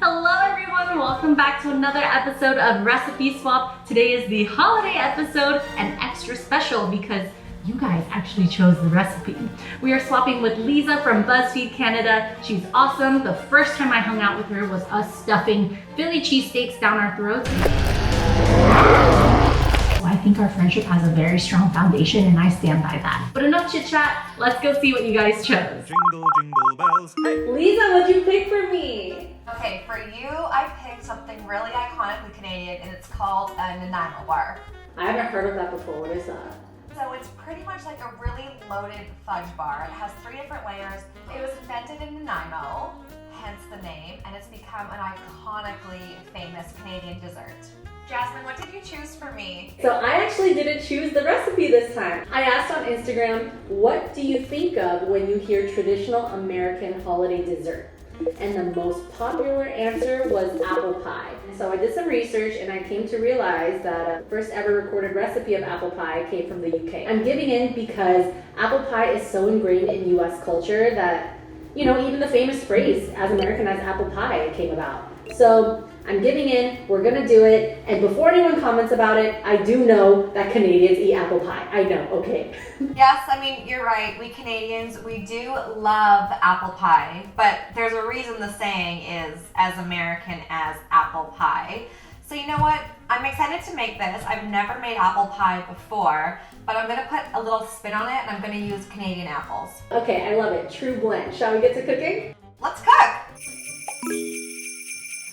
Hello everyone, welcome back to another episode of Recipe Swap. Today is the holiday episode and extra special because you guys actually chose the recipe. We are swapping with Lisa from BuzzFeed Canada. She's awesome. The first time I hung out with her was us stuffing Philly cheesesteaks down our throats. I think our friendship has a very strong foundation and I stand by that. But enough chit chat, let's go see what you guys chose. Jingle, jingle bells. Hey. Lisa, what'd you pick for me? Okay, for you, I picked something really iconically Canadian, and it's called a Nanaimo bar. I haven't heard of that before. What is that? So it's pretty much like a really loaded fudge bar. It has 3 different layers. It was invented in Nanaimo, hence the name, and it's become an iconically famous Canadian dessert. Jasmine, what did you choose for me? So I actually didn't choose the recipe this time. I asked on Instagram, what do you think of when you hear traditional American holiday dessert? And the most popular answer was apple pie. So I did some research and I came to realize that the first ever recorded recipe of apple pie came from the UK. I'm giving in because apple pie is so ingrained in US culture that, you know, even the famous phrase, as American as apple pie, came about. So I'm giving in, we're gonna do it, and before anyone comments about it, I do know that Canadians eat apple pie. I know, okay. Yes, I mean, you're right. We Canadians, we do love apple pie, but there's a reason the saying is as American as apple pie. So you know what? I'm excited to make this. I've never made apple pie before, but I'm gonna put a little spin on it and I'm gonna use Canadian apples. Okay, I love it. True blend. Shall we get to cooking? Let's cook!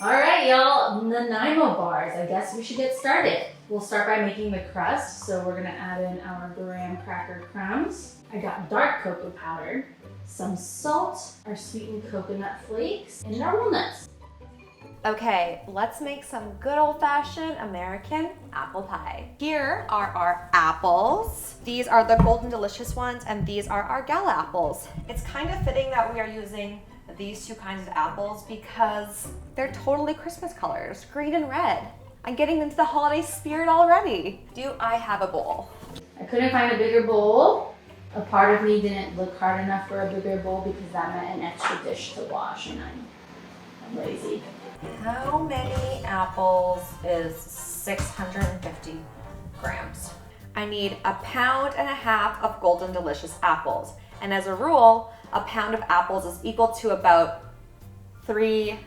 All right, y'all, Nanaimo bars. I guess we should get started. We'll start by making the crust. So we're gonna add in our graham cracker crumbs. I got dark cocoa powder, some salt, our sweetened coconut flakes, and our walnuts. Okay, let's make some good old-fashioned American apple pie. Here are our apples. These are the golden delicious ones, and these are our gala apples. It's kind of fitting that we are using these 2 kinds of apples because they're totally Christmas colors, green and red. I'm getting into the holiday spirit already. Do I have a bowl? I couldn't find a bigger bowl. A part of me didn't look hard enough for a bigger bowl because that meant an extra dish to wash, and I'm lazy. How many apples is 650 grams? I need 1.5 pounds of golden delicious apples. And as a rule, 1 pound of apples is equal to about 3.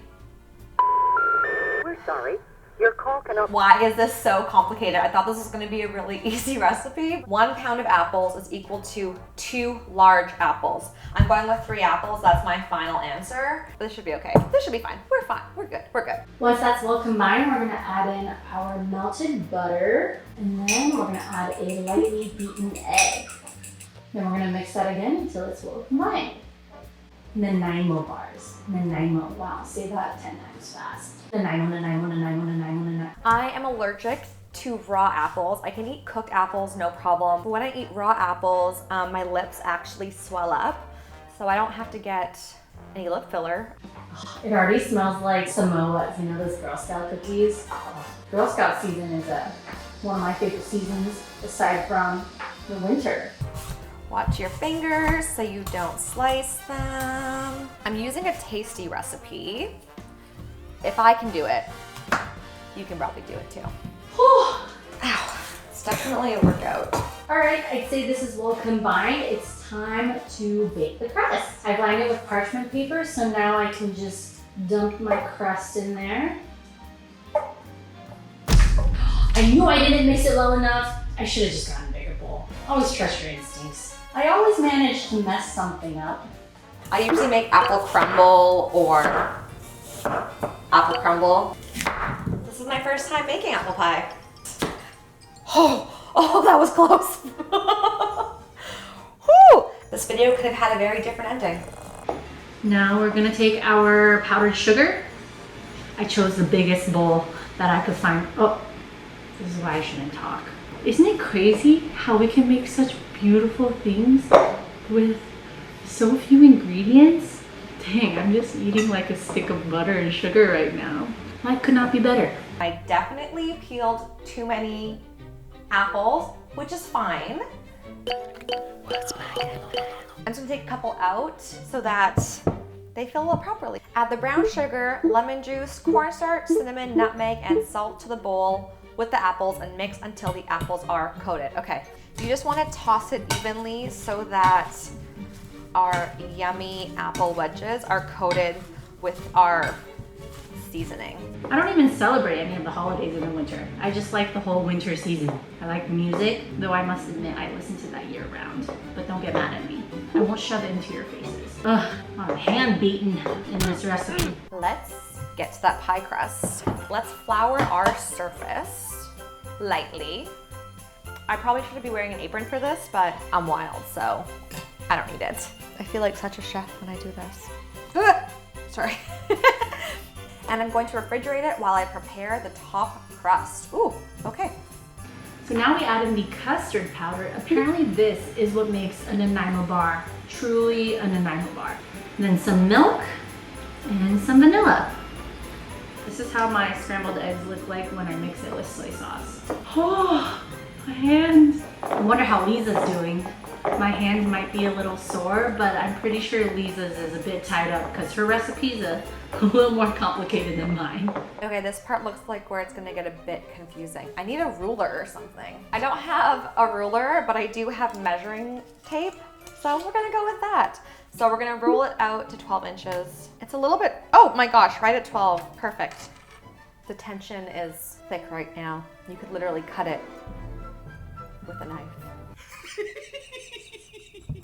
We're sorry. Your call cannot. Why is this so complicated? I thought this was going to be a really easy recipe. 1 pound of apples is equal to 2 large apples. I'm going with 3 apples. That's my final answer. But this should be okay. This should be fine. We're fine. We're good. We're good. Once that's well combined, we're gonna add in our melted butter, and then we're gonna add a lightly beaten egg. Then we're gonna mix that again until it's well combined. Nanaimo bars. Nanaimo. Wow, say that 10 times fast. Nanaimo, Nanaimo, Nanaimo, Nanaimo, Nanaimo. I am allergic to raw apples. I can eat cooked apples, no problem. But when I eat raw apples, my lips actually swell up, so I don't have to get any lip filler. It already smells like Samoas, you know, those Girl Scout cookies. Girl Scout season is one of my favorite seasons, aside from the winter. Watch your fingers so you don't slice them. I'm using a tasty recipe. If I can do it, you can probably do it too. Whew. Ow, it's definitely a workout. All right, I'd say this is well combined. It's time to bake the crust. I've lined it with parchment paper, so now I can just dump my crust in there. I knew I didn't mix it well enough. I should have just gotten a bigger bowl. Always trust your instincts. I always manage to mess something up. I usually make apple crumble or apple crumble. This is my first time making apple pie. Oh, that was close. Whew. This video could have had a very different ending. Now we're gonna take our powdered sugar. I chose the biggest bowl that I could find. Oh, this is why I shouldn't talk. Isn't it crazy how we can make such beautiful things with so few ingredients? Dang, I'm just eating like a stick of butter and sugar right now. Life could not be better. I definitely peeled too many apples, which is fine. I'm just gonna take a couple out so that they fill up properly. Add the brown sugar, lemon juice, cornstarch, cinnamon, nutmeg, and salt to the bowl with the apples and mix until the apples are coated. Okay, you just want to toss it evenly so that our yummy apple wedges are coated with our seasoning. I don't even celebrate any of the holidays in the winter. I just like the whole winter season. I like music, though I must admit I listen to that year round. But don't get mad at me. I won't shove it into your faces. Ugh, I'm hand beaten in this recipe. Let's get to that pie crust. Let's flour our surface lightly. I probably shouldn't be wearing an apron for this, but I'm wild, so I don't need it. I feel like such a chef when I do this. Sorry. And I'm going to refrigerate it while I prepare the top crust. Ooh, okay. So now we add in the custard powder. Apparently this is what makes a Nanaimo bar truly a Nanaimo bar. And then some milk and some vanilla. This is how my scrambled eggs look like when I mix it with soy sauce. Oh, my hands. I wonder how Lisa's doing. My hands might be a little sore, but I'm pretty sure Lisa's is a bit tied up because her recipe's a little more complicated than mine. Okay, this part looks like where it's gonna get a bit confusing. I need a ruler or something. I don't have a ruler, but I do have measuring tape, so we're gonna go with that. So we're gonna roll it out to 12 inches. It's a little bit, oh my gosh, right at 12, perfect. The tension is thick right now. You could literally cut it with a knife.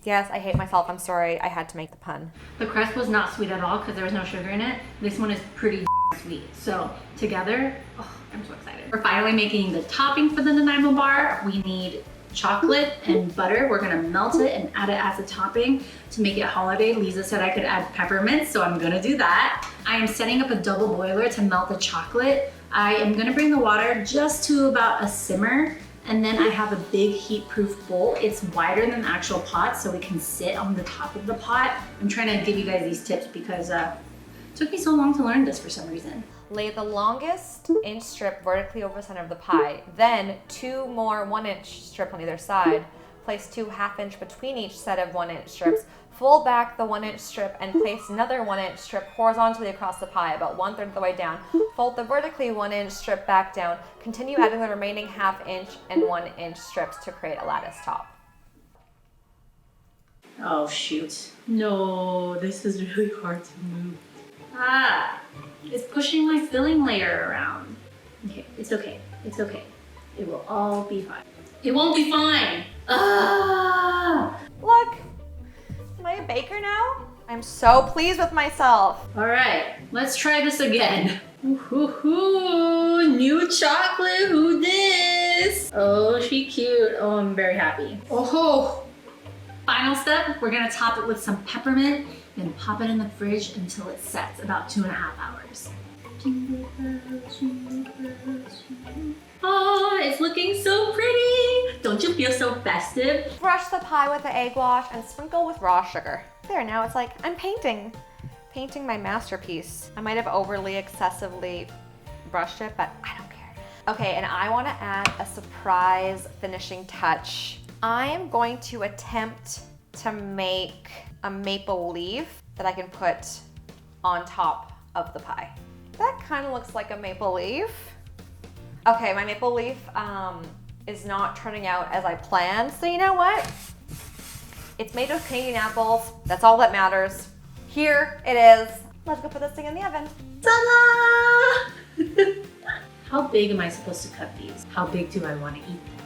Yes, I hate myself. I'm sorry. I had to make the pun. The crust was not sweet at all because there was no sugar in it. This one is pretty sweet. So together, oh, I'm so excited. We're finally making the topping for the Nanaimo bar. We need chocolate and butter. We're gonna melt it and add it as a topping to make it holiday. Lisa said I could add peppermint, so I'm gonna do that. I am setting up a double boiler to melt the chocolate. I am gonna bring the water just to about a simmer. And then I have a big heat-proof bowl. It's wider than the actual pot, so it can sit on the top of the pot. I'm trying to give you guys these tips because it took me so long to learn this for some reason. Lay the longest inch strip vertically over the center of the pie, then 2 more 1-inch strips on either side. Place 2 1/2-inch between each set of 1-inch strips. Fold back the 1-inch strip and place another 1-inch strip horizontally across the pie, about 1/3 of the way down. Fold the vertically 1-inch strip back down. Continue adding the remaining 1/2-inch and 1-inch strips to create a lattice top. Oh shoot. No, this is really hard to move. Ah, it's pushing my filling layer around. Okay, it's okay, it's okay. It will all be fine. It won't be fine. Ah! Look, am I a baker now? I'm so pleased with myself. All right, let's try this again. Ooh, new chocolate, who dis? Oh, she cute. Oh, I'm very happy. Oh, final step, we're gonna top it with some peppermint, then pop it in the fridge until it sets, about 2.5 hours. Jingle bells, jingle bells, jingle. Oh, it's looking so pretty. Don't you feel so festive? Brush the pie with the egg wash and sprinkle with raw sugar. There, now it's like I'm painting my masterpiece. I might have overly excessively brushed it, but I don't care. Okay, and I want to add a surprise finishing touch. I am going to attempt to make a maple leaf that I can put on top of the pie. That kind of looks like a maple leaf. Okay, my maple leaf is not turning out as I planned, so you know what? It's made of Canadian apples. That's all that matters. Here it is. Let's go put this thing in the oven. Ta-da! How big am I supposed to cut these? How big do I want to eat them?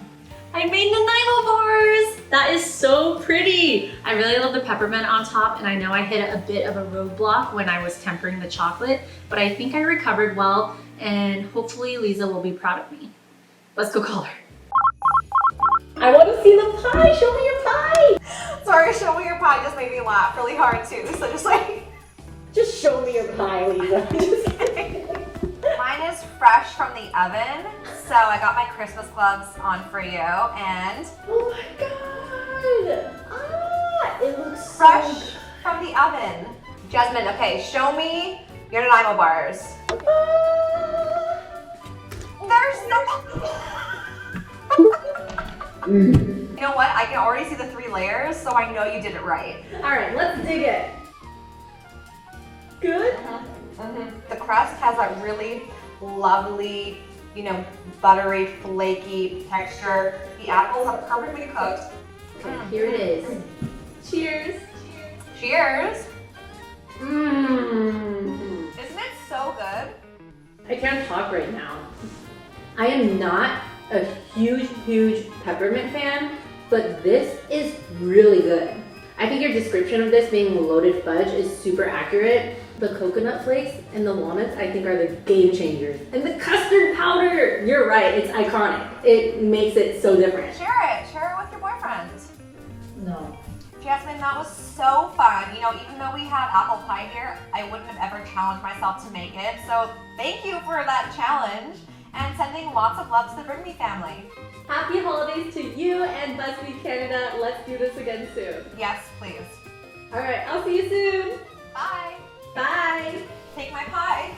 I made Nanaimo bars! That is so pretty! I really love the peppermint on top, and I know I hit a bit of a roadblock when I was tempering the chocolate, but I think I recovered well, and hopefully Lisa will be proud of me. Let's go call her. I want to see the pie. Show me your pie. Sorry, show me your pie just made me laugh really hard too, so just like... Just show me your pie, Lisa. Just kidding. Mine is fresh from the oven, so I got my Christmas gloves on for you, and... Oh my god. Ah, it looks fresh so... from the oven. Jasmine, okay, show me your Nanaimo bars. There's no... You know what? I can already see the 3 layers, so I know you did it right. All right, let's dig it. Good? The crust has a really lovely, buttery, flaky texture. The apples are perfectly cooked. Okay, here it is. Cheers. Cheers! Mmm. Isn't it so good? I can't talk right now. I am not a huge peppermint fan, but this is really good. I think your description of this being loaded fudge is super accurate. The coconut flakes and the walnuts I think are the game changers. And the custard powder, you're right, it's iconic. It makes it so different. Share it with your boyfriend. No. Jasmine, that was so fun. Even though we have apple pie here, I wouldn't have ever challenged myself to make it. So thank you for that challenge and sending lots of love to the Bring Me family. Happy holidays to you and BuzzFeed Canada. Let's do this again soon. Yes, please. All right, I'll see you soon. Bye. Bye. Take my pie.